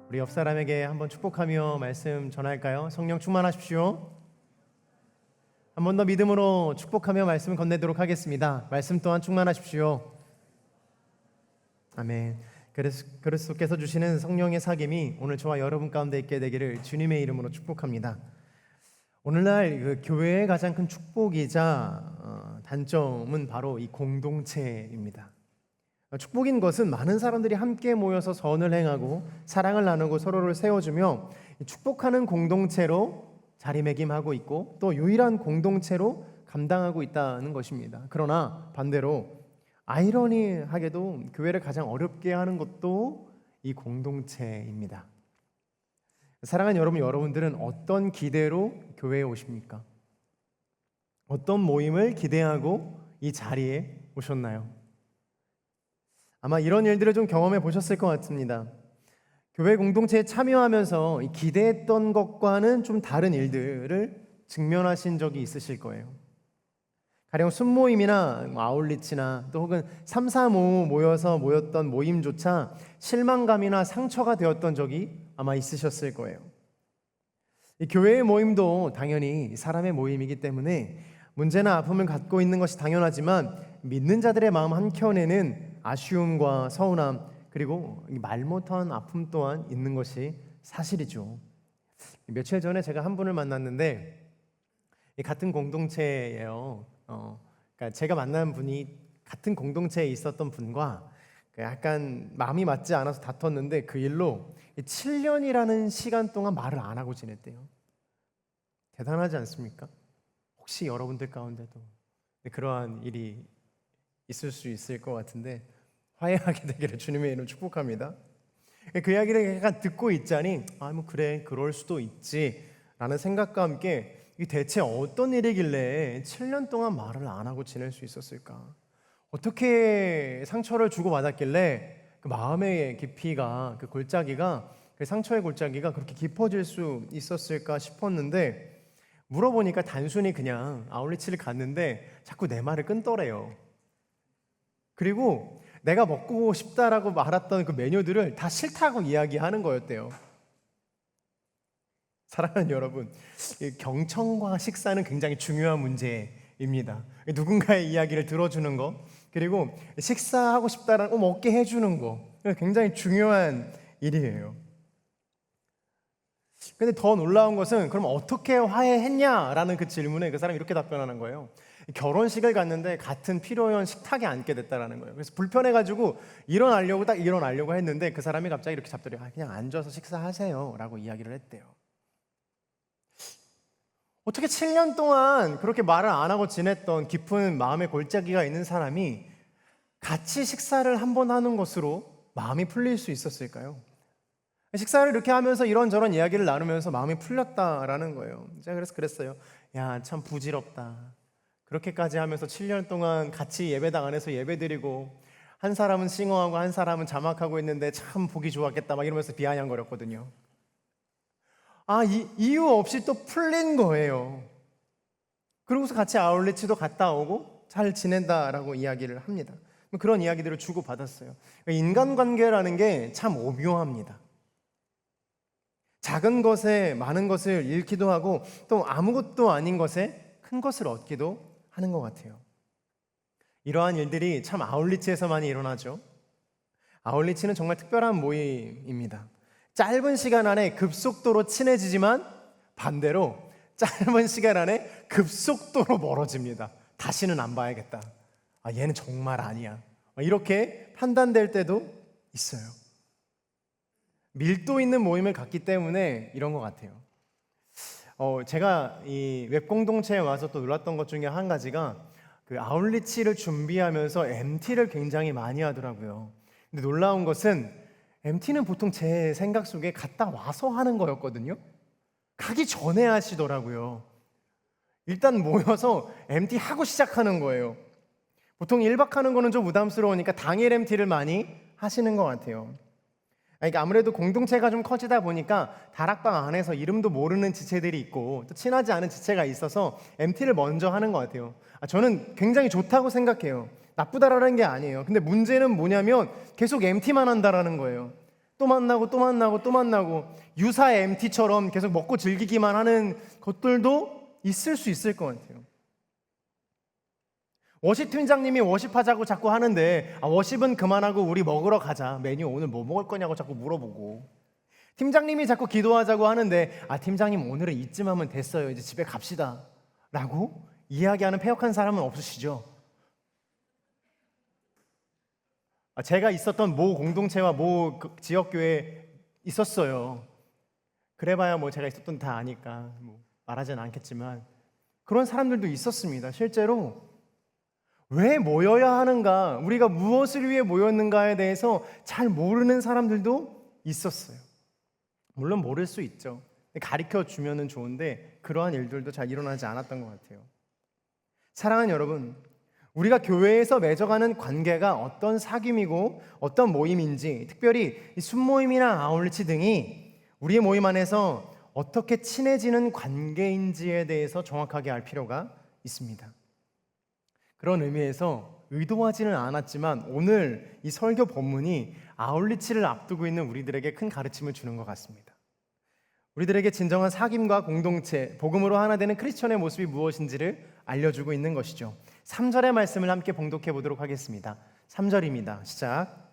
우리 옆 사람에게 한번 축복하며 말씀 전할까요? 성령 충만하십시오. 한 번 더 믿음으로 축복하며 말씀 건네도록 하겠습니다. 말씀 또한 충만하십시오. 아멘. 그리스도께서 주시는 성령의 사귐이 오늘 저와 여러분 가운데 있게 되기를 주님의 이름으로 축복합니다. 오늘날 교회의 가장 큰 축복이자 단점은 바로 이 공동체입니다. 축복인 것은 많은 사람들이 함께 모여서 선을 행하고 사랑을 나누고 서로를 세워주며 축복하는 공동체로 자리매김하고 있고 또 유일한 공동체로 감당하고 있다는 것입니다. 그러나 반대로 아이러니하게도 교회를 가장 어렵게 하는 것도 이 공동체입니다. 사랑하는 여러분들은 어떤 기대로 교회에 오십니까? 어떤 모임을 기대하고 이 자리에 오셨나요? 아마 이런 일들을 좀 경험해 보셨을 것 같습니다. 교회 공동체에 참여하면서 기대했던 것과는 좀 다른 일들을 직면하신 적이 있으실 거예요. 가령 순모임이나 아울리치나 또 혹은 3, 4, 5 모여서 모였던 모임조차 실망감이나 상처가 되었던 적이 아마 있으셨을 거예요. 이 교회의 모임도 당연히 사람의 모임이기 때문에 문제나 아픔을 갖고 있는 것이 당연하지만 믿는 자들의 마음 한켠에는 아쉬움과 서운함 그리고 말 못한 아픔 또한 있는 것이 사실이죠. 며칠 전에 제가 한 분을 만났는데 같은 공동체예요. 그러니까 제가 만난 분이 같은 공동체에 있었던 분과 약간 마음이 맞지 않아서 다퉜는데 그 일로 7년이라는 시간 동안 말을 안 하고 지냈대요. 대단하지 않습니까? 혹시 여러분들 가운데도 그러한 일이 있을 수 있을 것 같은데 화해하게 되기를 주님의 이름 축복합니다. 그 이야기를 약간 듣고 있자니 뭐 그래 그럴 수도 있지 라는 생각과 함께 이게 대체 어떤 일이길래 7년 동안 말을 안 하고 지낼 수 있었을까? 어떻게 상처를 주고받았길래 그 마음의 깊이가 그 골짜기가 그 상처의 골짜기가 그렇게 깊어질 수 있었을까 싶었는데 물어보니까 단순히 그냥 아울리치를 갔는데 자꾸 내 말을 끊더래요. 그리고 내가 먹고 싶다라고 말했던 그 메뉴들을 다 싫다고 이야기하는 거였대요. 사랑하는 여러분, 경청과 식사는 굉장히 중요한 문제입니다. 누군가의 이야기를 들어주는 거, 그리고 식사하고 싶다라고 먹게 해주는 거, 굉장히 중요한 일이에요. 근데 더 놀라운 것은 그럼 어떻게 화해했냐라는 그 질문에 그 사람이 이렇게 답변하는 거예요. 결혼식을 갔는데 같은 피로연 식탁에 앉게 됐다라는 거예요. 그래서 불편해가지고 일어나려고 했는데 그 사람이 갑자기 이렇게 잡더래요. 그냥 앉아서 식사하세요 라고 이야기를 했대요. 어떻게 7년 동안 그렇게 말을 안 하고 지냈던 깊은 마음의 골짜기가 있는 사람이 같이 식사를 한번 하는 것으로 마음이 풀릴 수 있었을까요? 식사를 이렇게 하면서 이런저런 이야기를 나누면서 마음이 풀렸다라는 거예요. 제가 그래서 그랬어요. 야, 참 부질없다. 그렇게까지 하면서 7년 동안 같이 예배당 안에서 예배드리고 한 사람은 싱어하고 한 사람은 자막하고 있는데 참 보기 좋았겠다 막 이러면서 비아냥거렸거든요. 이유 없이 또 풀린 거예요. 그러고서 같이 아울렛도 갔다 오고 잘 지낸다라고 이야기를 합니다. 그런 이야기들을 주고받았어요. 인간관계라는 게 참 오묘합니다. 작은 것에 많은 것을 잃기도 하고 또 아무것도 아닌 것에 큰 것을 얻기도 하는 것 같아요. 이러한 일들이 참 아울리치에서 많이 일어나죠. 아울리치는 정말 특별한 모임입니다. 짧은 시간 안에 급속도로 친해지지만 반대로 짧은 시간 안에 급속도로 멀어집니다. 다시는 안 봐야겠다. 얘는 정말 아니야. 이렇게 판단될 때도 있어요. 밀도 있는 모임을 갖기 때문에 이런 것 같아요. 제가 이 웹공동체에 와서 또 놀랐던 것 중에 한 가지가 그 아울리치를 준비하면서 MT를 굉장히 많이 하더라고요. 근데 놀라운 것은 MT는 보통 제 생각 속에 갔다 와서 하는 거였거든요. 가기 전에 하시더라고요. 일단 모여서 MT 하고 시작하는 거예요. 보통 1박 하는 거는 좀 부담스러우니까 당일 MT를 많이 하시는 것 같아요. 그러니까 아무래도 공동체가 좀 커지다 보니까 다락방 안에서 이름도 모르는 지체들이 있고 또 친하지 않은 지체가 있어서 MT를 먼저 하는 것 같아요. 저는 굉장히 좋다고 생각해요. 나쁘다라는 게 아니에요. 근데 문제는 뭐냐면 계속 MT만 한다라는 거예요. 또 만나고 또 만나고 또 만나고 유사의 MT처럼 계속 먹고 즐기기만 하는 것들도 있을 수 있을 것 같아요. 워십 팀장님이 워십하자고 자꾸 하는데 워십은 그만하고 우리 먹으러 가자. 메뉴 오늘 뭐 먹을 거냐고 자꾸 물어보고, 팀장님이 자꾸 기도하자고 하는데 팀장님 오늘은 이쯤 하면 됐어요. 이제 집에 갑시다 라고 이야기하는 패역한 사람은 없으시죠? 제가 있었던 모 공동체와 모 지역교회에 있었어요. 그래봐야 뭐 제가 있었던 다 아니까 뭐 말하지는 않겠지만 그런 사람들도 있었습니다. 실제로 왜 모여야 하는가, 우리가 무엇을 위해 모였는가에 대해서 잘 모르는 사람들도 있었어요. 물론 모를 수 있죠. 가르쳐 주면은 좋은데 그러한 일들도 잘 일어나지 않았던 것 같아요. 사랑하는 여러분, 우리가 교회에서 맺어가는 관계가 어떤 사귐이고 어떤 모임인지, 특별히 이 순모임이나 아울리치 등이 우리의 모임 안에서 어떻게 친해지는 관계인지에 대해서 정확하게 알 필요가 있습니다. 그런 의미에서 의도하지는 않았지만 오늘 이 설교 본문이 아울리치를 앞두고 있는 우리들에게 큰 가르침을 주는 것 같습니다. 우리들에게 진정한 사귐과 공동체, 복음으로 하나 되는 크리스천의 모습이 무엇인지를 알려주고 있는 것이죠. 3절의 말씀을 함께 봉독해 보도록 하겠습니다. 3절입니다. 시작.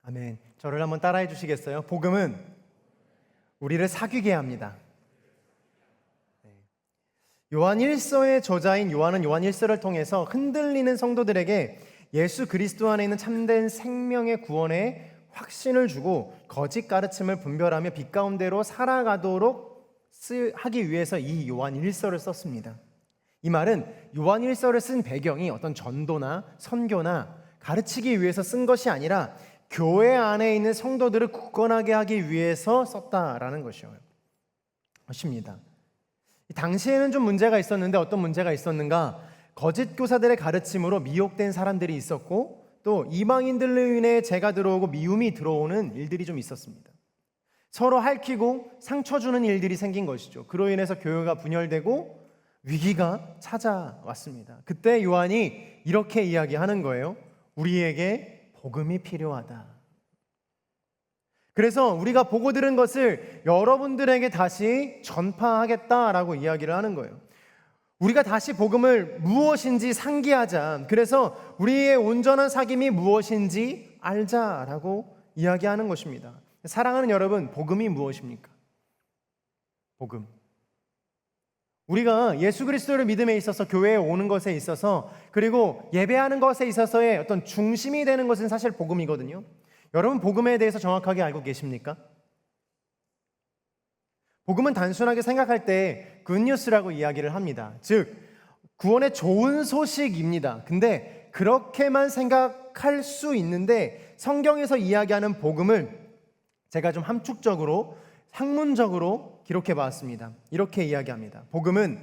아멘. 저를 한번 따라해 주시겠어요? 복음은 우리를 사귀게 합니다. 요한 1서의 저자인 요한은 요한 1서를 통해서 흔들리는 성도들에게 예수 그리스도 안에 있는 참된 생명의 구원의 확신을 주고 거짓 가르침을 분별하며 빛 가운데로 살아가도록 하기 위해서 이 요한 1서를 썼습니다. 이 말은 요한 1서를 쓴 배경이 어떤 전도나 선교나 가르치기 위해서 쓴 것이 아니라 교회 안에 있는 성도들을 굳건하게 하기 위해서 썼다라는 것입니다. 당시에는 좀 문제가 있었는데 어떤 문제가 있었는가? 거짓 교사들의 가르침으로 미혹된 사람들이 있었고 또 이방인들로 인해 죄가 들어오고 미움이 들어오는 일들이 좀 있었습니다. 서로 핥히고 상처 주는 일들이 생긴 것이죠. 그로 인해서 교회가 분열되고 위기가 찾아왔습니다. 그때 요한이 이렇게 이야기하는 거예요. 우리에게 복음이 필요하다. 그래서 우리가 보고 들은 것을 여러분들에게 다시 전파하겠다라고 이야기를 하는 거예요. 우리가 다시 복음을 무엇인지 상기하자. 그래서 우리의 온전한 사귐이 무엇인지 알자라고 이야기하는 것입니다. 사랑하는 여러분, 복음이 무엇입니까? 복음. 우리가 예수 그리스도를 믿음에 있어서 교회에 오는 것에 있어서 그리고 예배하는 것에 있어서의 어떤 중심이 되는 것은 사실 복음이거든요. 여러분 복음에 대해서 정확하게 알고 계십니까? 복음은 단순하게 생각할 때 굿뉴스라고 이야기를 합니다. 즉 구원의 좋은 소식입니다. 근데 그렇게만 생각할 수 있는데 성경에서 이야기하는 복음을 제가 좀 함축적으로 학문적으로 기록해 봤습니다. 이렇게 이야기합니다. 복음은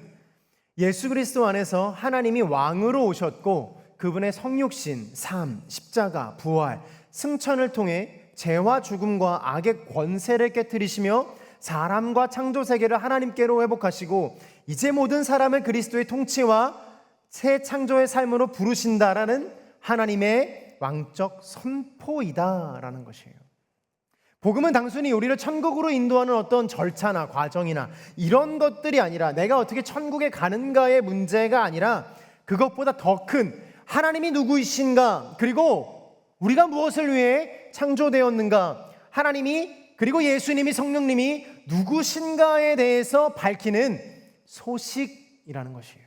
예수 그리스도 안에서 하나님이 왕으로 오셨고 그분의 성육신, 삶, 십자가, 부활, 승천을 통해 죄와 죽음과 악의 권세를 깨뜨리시며 사람과 창조 세계를 하나님께로 회복하시고 이제 모든 사람을 그리스도의 통치와 새 창조의 삶으로 부르신다라는 하나님의 왕적 선포이다라는 것이에요. 복음은 단순히 우리를 천국으로 인도하는 어떤 절차나 과정이나 이런 것들이 아니라 내가 어떻게 천국에 가는가의 문제가 아니라 그것보다 더 큰 하나님이 누구이신가, 그리고 우리가 무엇을 위해 창조되었는가, 하나님이 그리고 예수님이 성령님이 누구신가에 대해서 밝히는 소식이라는 것이에요.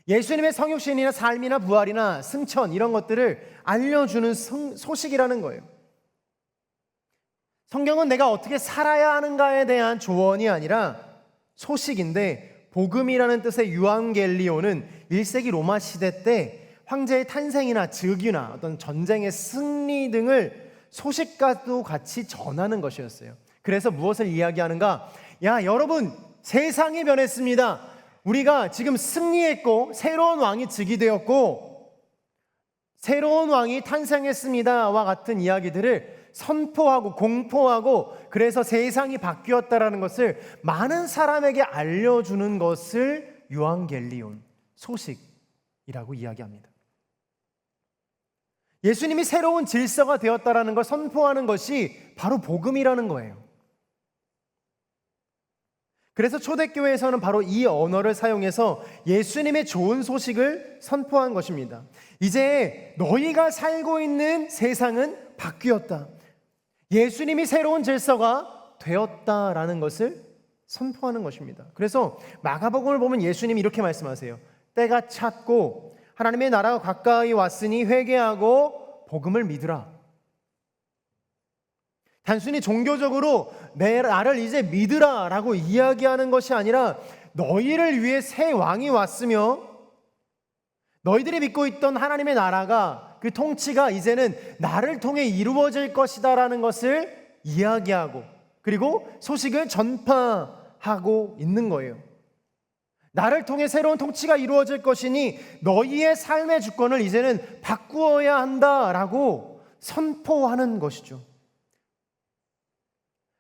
예수님의 성육신이나 삶이나 부활이나 승천 이런 것들을 알려주는 소식이라는 거예요. 성경은 내가 어떻게 살아야 하는가에 대한 조언이 아니라 소식인데 복음이라는 뜻의 유앙겔리오는 1세기 로마 시대 때 황제의 탄생이나 즉위나 어떤 전쟁의 승리 등을 소식과도 같이 전하는 것이었어요. 그래서 무엇을 이야기하는가? 야, 여러분, 세상이 변했습니다. 우리가 지금 승리했고 새로운 왕이 즉위되었고 새로운 왕이 탄생했습니다와 같은 이야기들을 선포하고 공포하고 그래서 세상이 바뀌었다라는 것을 많은 사람에게 알려주는 것을 유앙겔리온, 소식이라고 이야기합니다. 예수님이 새로운 질서가 되었다라는 걸 선포하는 것이 바로 복음이라는 거예요. 그래서 초대교회에서는 바로 이 언어를 사용해서 예수님의 좋은 소식을 선포한 것입니다. 이제 너희가 살고 있는 세상은 바뀌었다. 예수님이 새로운 질서가 되었다라는 것을 선포하는 것입니다. 그래서 마가복음을 보면 예수님이 이렇게 말씀하세요. 때가 찼고 하나님의 나라가 가까이 왔으니 회개하고 복음을 믿으라. 단순히 종교적으로 나를 이제 믿으라 라고 이야기하는 것이 아니라 너희를 위해 새 왕이 왔으며 너희들이 믿고 있던 하나님의 나라가 그 통치가 이제는 나를 통해 이루어질 것이다 라는 것을 이야기하고 그리고 소식을 전파하고 있는 거예요. 나를 통해 새로운 통치가 이루어질 것이니 너희의 삶의 주권을 이제는 바꾸어야 한다라고 선포하는 것이죠.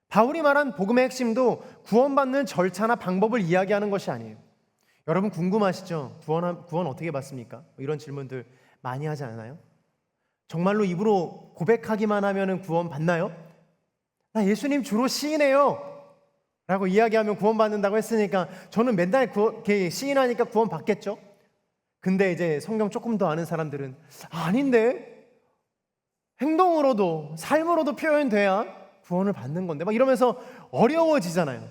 바울이 말한 복음의 핵심도 구원받는 절차나 방법을 이야기하는 것이 아니에요. 여러분 궁금하시죠? 구원 어떻게 받습니까? 이런 질문들 많이 하지 않아요? 정말로 입으로 고백하기만 하면 구원 받나요? 나 예수님 주로 시인해요 라고 이야기하면 구원 받는다고 했으니까 저는 맨날 시인하니까 구원 받겠죠? 근데 이제 성경 조금 더 아는 사람들은 아닌데 행동으로도 삶으로도 표현돼야 구원을 받는 건데 막 이러면서 어려워지잖아요.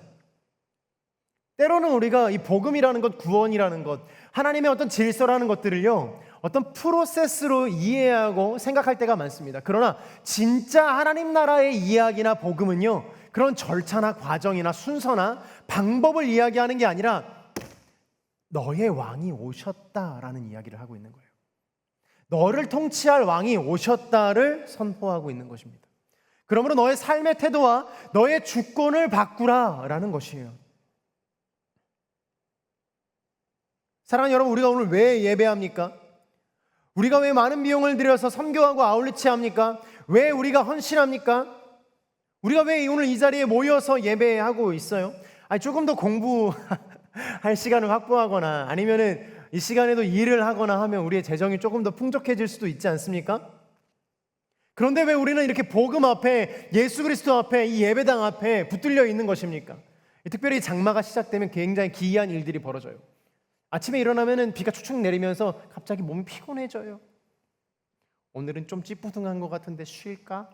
때로는 우리가 이 복음이라는 것, 구원이라는 것, 하나님의 어떤 질서라는 것들을요 어떤 프로세스로 이해하고 생각할 때가 많습니다. 그러나 진짜 하나님 나라의 이야기나 복음은요 그런 절차나 과정이나 순서나 방법을 이야기하는 게 아니라 너의 왕이 오셨다라는 이야기를 하고 있는 거예요. 너를 통치할 왕이 오셨다를 선포하고 있는 것입니다. 그러므로 너의 삶의 태도와 너의 주권을 바꾸라라는 것이에요. 사랑하는 여러분, 우리가 오늘 왜 예배합니까? 우리가 왜 많은 비용을 들여서 선교하고 아울리치 합니까? 왜 우리가 헌신합니까? 우리가 왜 오늘 이 자리에 모여서 예배하고 있어요? 아니, 조금 더 공부할 시간을 확보하거나 아니면은 이 시간에도 일을 하거나 하면 우리의 재정이 조금 더 풍족해질 수도 있지 않습니까? 그런데 왜 우리는 이렇게 복음 앞에, 예수 그리스도 앞에, 이 예배당 앞에 붙들려 있는 것입니까? 특별히 장마가 시작되면 굉장히 기이한 일들이 벌어져요. 아침에 일어나면 비가 축축 내리면서 갑자기 몸이 피곤해져요. 오늘은 좀 찌뿌둥한 것 같은데 쉴까?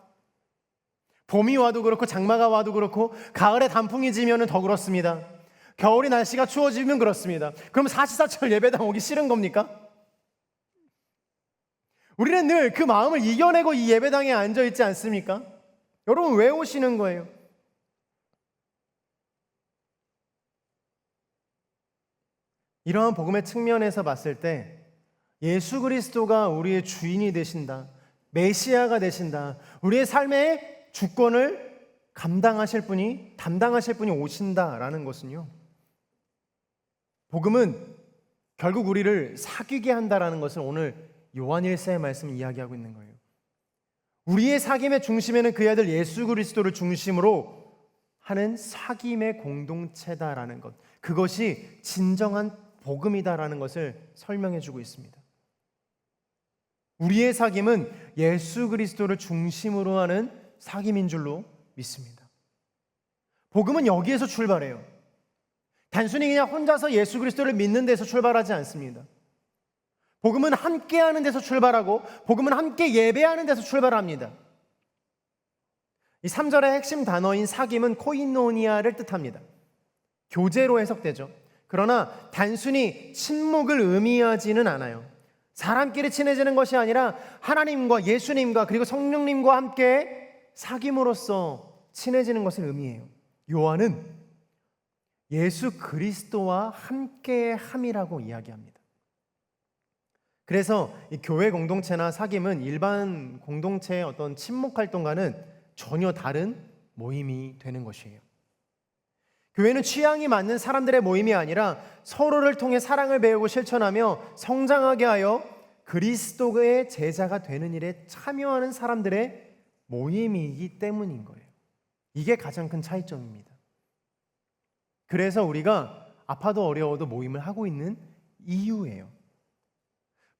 봄이 와도 그렇고 장마가 와도 그렇고 가을에 단풍이 지면 더 그렇습니다. 겨울이 날씨가 추워지면 그렇습니다. 그럼 사시사철 예배당 오기 싫은 겁니까? 우리는 늘 그 마음을 이겨내고 이 예배당에 앉아 있지 않습니까? 여러분 왜 오시는 거예요? 이러한 복음의 측면에서 봤을 때 예수 그리스도가 우리의 주인이 되신다, 메시아가 되신다, 우리의 삶의 주권을 담당하실 분이 오신다라는 것은요, 복음은 결국 우리를 사귀게 한다라는 것을 오늘 요한 1서의 말씀을 이야기하고 있는 거예요. 우리의 사귐의 중심에는 그의 아들 예수 그리스도를 중심으로 하는 사귐의 공동체다라는 것, 그것이 진정한 복음이다라는 것을 설명해 주고 있습니다. 우리의 사귐은 예수 그리스도를 중심으로 하는 사귐인 줄로 믿습니다. 복음은 여기에서 출발해요. 단순히 그냥 혼자서 예수 그리스도를 믿는 데서 출발하지 않습니다. 복음은 함께하는 데서 출발하고 복음은 함께 예배하는 데서 출발합니다. 이 3절의 핵심 단어인 사귐은 코이노니아를 뜻합니다. 교제로 해석되죠. 그러나 단순히 친목을 의미하지는 않아요. 사람끼리 친해지는 것이 아니라 하나님과 예수님과 그리고 성령님과 함께 사귐으로써 친해지는 것을 의미해요. 요한은 예수 그리스도와 함께함이라고 이야기합니다. 그래서 이 교회 공동체나 사귐은 일반 공동체의 어떤 친목 활동과는 전혀 다른 모임이 되는 것이에요. 교회는 취향이 맞는 사람들의 모임이 아니라 서로를 통해 사랑을 배우고 실천하며 성장하게 하여 그리스도의 제자가 되는 일에 참여하는 사람들의 모임이기 때문인 거예요. 이게 가장 큰 차이점입니다. 그래서 우리가 아파도 어려워도 모임을 하고 있는 이유예요.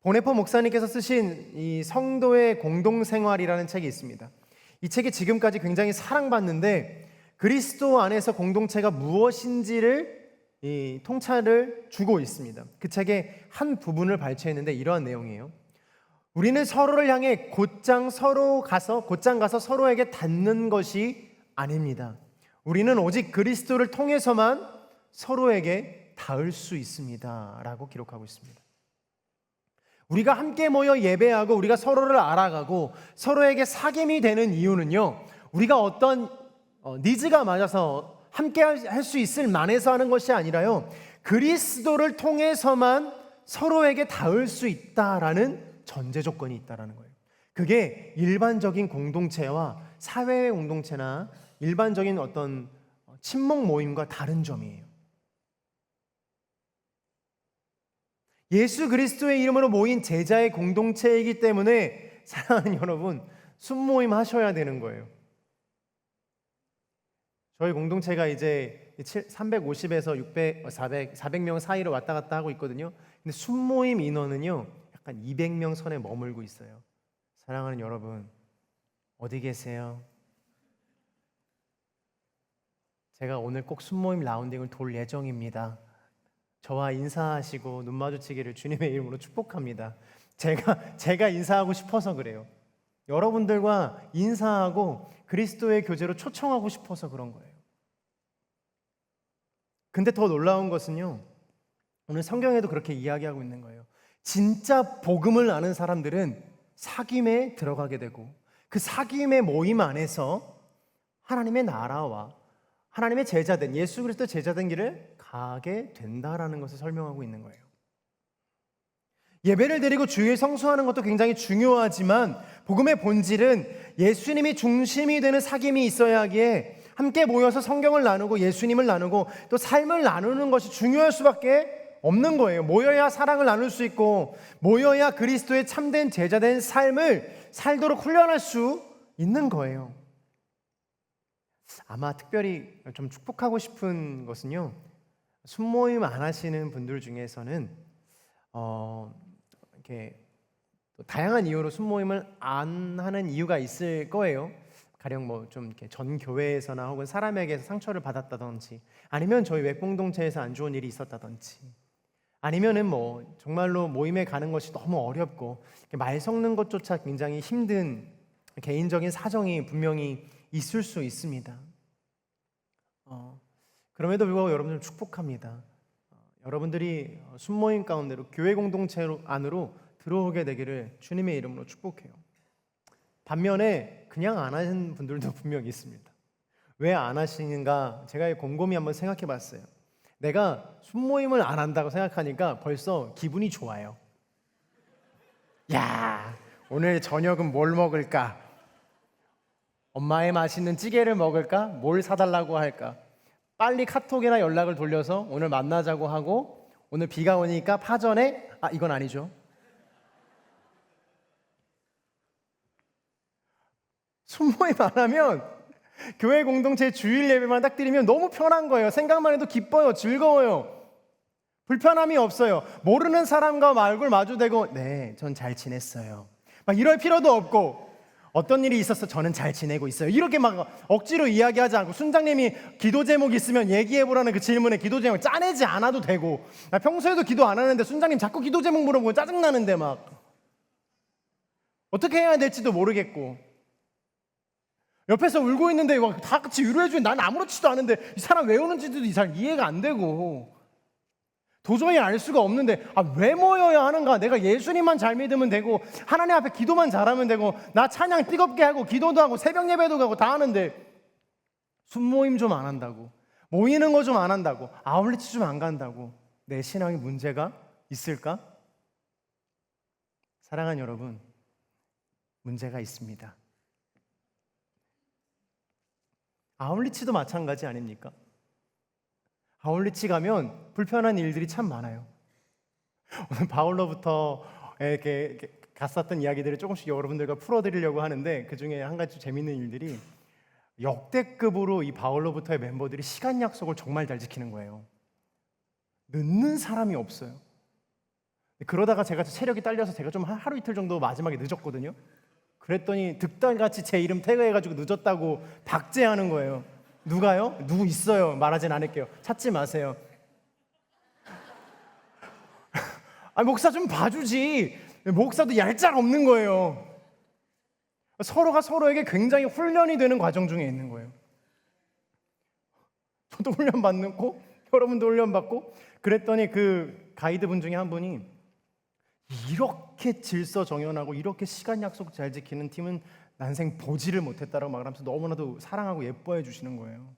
보네포 목사님께서 쓰신 이 성도의 공동생활이라는 책이 있습니다. 이 책이 지금까지 굉장히 사랑받는데 그리스도 안에서 공동체가 무엇인지를 이 통찰을 주고 있습니다. 그 책의 한 부분을 발췌했는데 이러한 내용이에요. 우리는 서로를 향해 곧장 가서 서로에게 닿는 것이 아닙니다. 우리는 오직 그리스도를 통해서만 서로에게 닿을 수 있습니다. 라고 기록하고 있습니다. 우리가 함께 모여 예배하고 우리가 서로를 알아가고 서로에게 사귐이 되는 이유는요, 우리가 어떤 니즈가 맞아서 함께 할 수 있을 만해서 하는 것이 아니라요, 그리스도를 통해서만 서로에게 닿을 수 있다라는 전제 조건이 있다라는 거예요. 그게 일반적인 공동체와 사회의 공동체나 일반적인 어떤 친목 모임과 다른 점이에요. 예수 그리스도의 이름으로 모인 제자의 공동체이기 때문에 사랑하는 여러분, 순모임 하셔야 되는 거예요. 저희 공동체가 이제 350에서 600, 400명 사이로 왔다 갔다 하고 있거든요. 근데 순모임 인원은요, 약간 200명 선에 머물고 있어요. 사랑하는 여러분, 어디 계세요? 제가 오늘 꼭 순모임 라운딩을 돌 예정입니다. 저와 인사하시고 눈 마주치기를 주님의 이름으로 축복합니다. 제가 인사하고 싶어서 그래요. 여러분들과 인사하고 그리스도의 교제로 초청하고 싶어서 그런 거예요. 근데 더 놀라운 것은요, 오늘 성경에도 그렇게 이야기하고 있는 거예요. 진짜 복음을 아는 사람들은 사귐에 들어가게 되고 그 사귐의 모임 안에서 하나님의 나라와 하나님의 제자된 예수 그리스도 제자된 길을 가게 된다라는 것을 설명하고 있는 거예요. 예배를 드리고 주일 성수하는 것도 굉장히 중요하지만 복음의 본질은 예수님이 중심이 되는 사귐이 있어야 하기에 함께 모여서 성경을 나누고 예수님을 나누고 또 삶을 나누는 것이 중요할 수밖에 없는 거예요. 모여야 사랑을 나눌 수 있고 모여야 그리스도의 참된 제자된 삶을 살도록 훈련할 수 있는 거예요. 아마 특별히 좀 축복하고 싶은 것은요, 순모임 안 하시는 분들 중에서는 이렇게 또 다양한 이유로 순모임을 안 하는 이유가 있을 거예요. 가령 뭐 좀 이렇게 전 교회에서나 혹은 사람에게서 상처를 받았다든지, 아니면 저희 웹공동체에서 안 좋은 일이 있었다든지, 아니면은 뭐 정말로 모임에 가는 것이 너무 어렵고 말 섞는 것조차 굉장히 힘든 개인적인 사정이 분명히 있을 수 있습니다. 그럼에도 불구하고 여러분들 축복합니다. 여러분들이 순모임 가운데로 교회 공동체 안으로 들어오게 되기를 주님의 이름으로 축복해요. 반면에 그냥 안 하는 분들도 분명히 있습니다. 왜 안 하시는가 제가 곰곰이 한번 생각해 봤어요. 내가 순모임을 안 한다고 생각하니까 벌써 기분이 좋아요. 야, 오늘 저녁은 뭘 먹을까? 엄마의 맛있는 찌개를 먹을까? 뭘 사달라고 할까? 빨리 카톡이나 연락을 돌려서 오늘 만나자고 하고, 오늘 비가 오니까 파전에 이건 아니죠. 순모임 안 하면 교회 공동체 주일 예배만 딱 드리면 너무 편한 거예요. 생각만 해도 기뻐요. 즐거워요. 불편함이 없어요. 모르는 사람과 얼굴 마주대고 네, 전 잘 지냈어요. 막 이럴 필요도 없고, 어떤 일이 있었어? 저는 잘 지내고 있어요. 이렇게 막 억지로 이야기하지 않고, 순장님이 기도 제목 있으면 얘기해보라는 그 질문에 기도 제목 짜내지 않아도 되고, 나 평소에도 기도 안 하는데 순장님 자꾸 기도 제목 물어보고 짜증나는데 막 어떻게 해야 될지도 모르겠고, 옆에서 울고 있는데 다 같이 위로해주는, 난 아무렇지도 않은데 이 사람 왜 우는지도 잘 이해가 안 되고 도저히 알 수가 없는데 왜 모여야 하는가? 내가 예수님만 잘 믿으면 되고 하나님 앞에 기도만 잘하면 되고 나 찬양 뜨겁게 하고 기도도 하고 새벽 예배도 가고 다 하는데 순모임 좀 안 한다고, 모이는 거 좀 안 한다고, 아울리치 좀 안 간다고 내 신앙에 문제가 있을까? 사랑하는 여러분, 문제가 있습니다. 아울리치도 마찬가지 아닙니까? 아울리치 가면 불편한 일들이 참 많아요. 오늘 바울로부터 이렇게 갔었던 이야기들을 조금씩 여러분들과 풀어드리려고 하는데, 그 중에 한 가지 재밌는 일들이, 역대급으로 이 바울로부터의 멤버들이 시간 약속을 정말 잘 지키는 거예요. 늦는 사람이 없어요. 그러다가 제가 체력이 딸려서 제가 좀 하루 이틀 정도 마지막에 늦었거든요. 그랬더니 득달같이 제 이름 태그해가지고 늦었다고 박제하는 거예요. 누가요? 누구 있어요. 말하진 않을게요. 찾지 마세요. 목사 좀 봐주지. 목사도 얄짤 없는 거예요. 서로가 서로에게 굉장히 훈련이 되는 과정 중에 있는 거예요. 저도 훈련 받고 여러분도 훈련 받고. 그랬더니 그 가이드분 중에 한 분이, 이렇게 질서 정연하고 이렇게 시간 약속 잘 지키는 팀은 난생 보지를 못했다라고 말하면서 너무나도 사랑하고 예뻐해 주시는 거예요.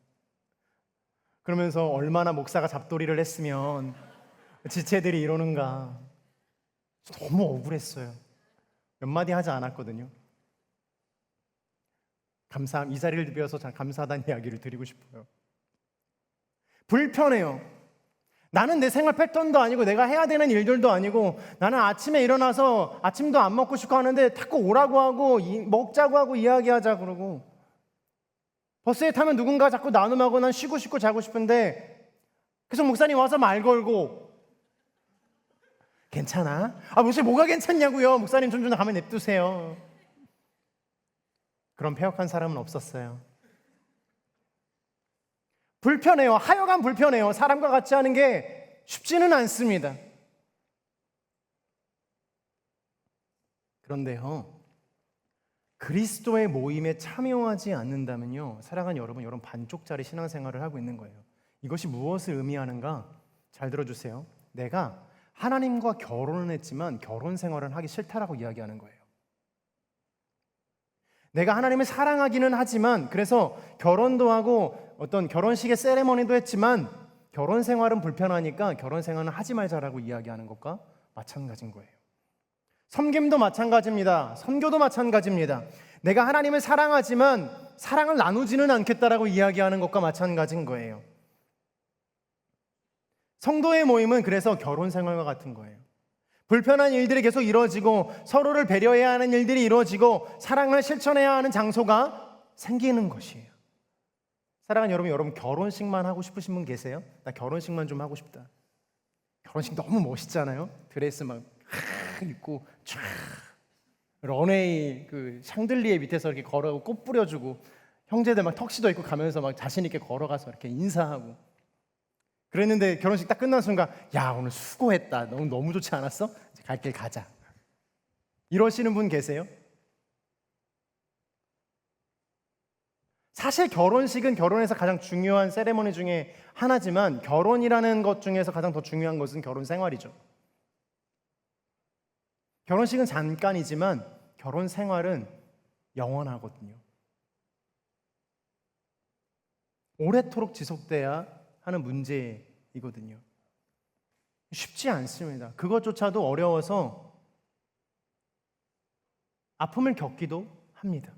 그러면서 얼마나 목사가 잡돌이를 했으면 지체들이 이러는가. 너무 억울했어요. 몇 마디 하지 않았거든요. 이 자리를 빌어서 감사하다는 이야기를 드리고 싶어요. 불편해요. 나는 내 생활 패턴도 아니고 내가 해야 되는 일들도 아니고, 나는 아침에 일어나서 아침도 안 먹고 싶고 하는데 자꾸 오라고 하고 먹자고 하고 이야기하자 그러고, 버스에 타면 누군가 자꾸 나눔하고 난 쉬고 싶고 자고 싶은데 계속 목사님 와서 말 걸고, 괜찮아? 목사님 뭐가 괜찮냐고요. 목사님 좀 가면 냅두세요. 그런 패역한 사람은 없었어요. 불편해요. 하여간 불편해요. 사람과 같이 하는 게 쉽지는 않습니다. 그런데요, 그리스도의 모임에 참여하지 않는다면요, 사랑하는 여러분 반쪽짜리 신앙생활을 하고 있는 거예요. 이것이 무엇을 의미하는가? 잘 들어주세요. 내가 하나님과 결혼은 했지만 결혼 생활은 하기 싫다라고 이야기하는 거예요. 내가 하나님을 사랑하기는 하지만, 그래서 결혼도 하고 어떤 결혼식의 세레머니도 했지만 결혼 생활은 불편하니까 결혼 생활은 하지 말자라고 이야기하는 것과 마찬가지인 거예요. 섬김도 마찬가지입니다. 선교도 마찬가지입니다. 내가 하나님을 사랑하지만 사랑을 나누지는 않겠다라고 이야기하는 것과 마찬가지인 거예요. 성도의 모임은 그래서 결혼 생활과 같은 거예요. 불편한 일들이 계속 이루어지고 서로를 배려해야 하는 일들이 이루어지고 사랑을 실천해야 하는 장소가 생기는 것이에요. 사랑하는 여러분 결혼식만 하고 싶으신 분 계세요? 나 결혼식만 좀 하고 싶다. 결혼식 너무 멋있잖아요. 드레스 막 입고 촤 런웨이 그 샹들리에 밑에서 이렇게 걸어가고 꽃 뿌려주고, 형제들 막 턱시도 입고 가면서 막 자신 있게 걸어가서 이렇게 인사하고 그랬는데, 결혼식 딱 끝난 순간, 야 오늘 수고했다. 너무 좋지 않았어? 이제 갈 길 가자. 이러시는 분 계세요? 사실 결혼식은 결혼에서 가장 중요한 세레머니 중에 하나지만, 결혼이라는 것 중에서 가장 더 중요한 것은 결혼 생활이죠. 결혼식은 잠깐이지만 결혼 생활은 영원하거든요. 오래도록 지속돼야 하는 문제이거든요. 쉽지 않습니다. 그것조차도 어려워서 아픔을 겪기도 합니다.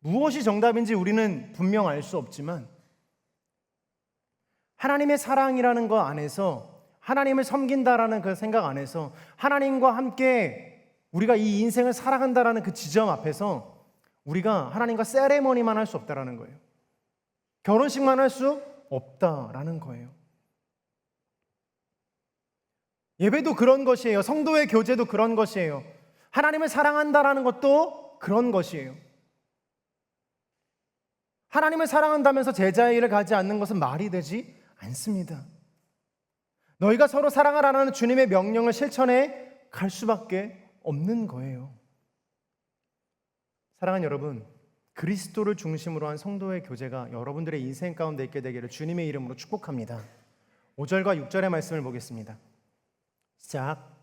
무엇이 정답인지 우리는 분명 알 수 없지만, 하나님의 사랑이라는 것 안에서, 하나님을 섬긴다라는 그 생각 안에서, 하나님과 함께 우리가 이 인생을 살아간다라는 그 지점 앞에서 우리가 하나님과 세레머니만 할 수 없다라는 거예요. 결혼식만 할 수 없다라는 거예요. 예배도 그런 것이에요. 성도의 교제도 그런 것이에요. 하나님을 사랑한다라는 것도 그런 것이에요. 하나님을 사랑한다면서 제자의 일을 가지 않는 것은 말이 되지 않습니다. 너희가 서로 사랑하라는 주님의 명령을 실천해 갈 수밖에 없는 거예요. 사랑하는 여러분, 그리스도를 중심으로 한 성도의 교제가 여러분들의 인생 가운데 있게 되기를 주님의 이름으로 축복합니다. 5절과 6절의 말씀을 보겠습니다. 시작.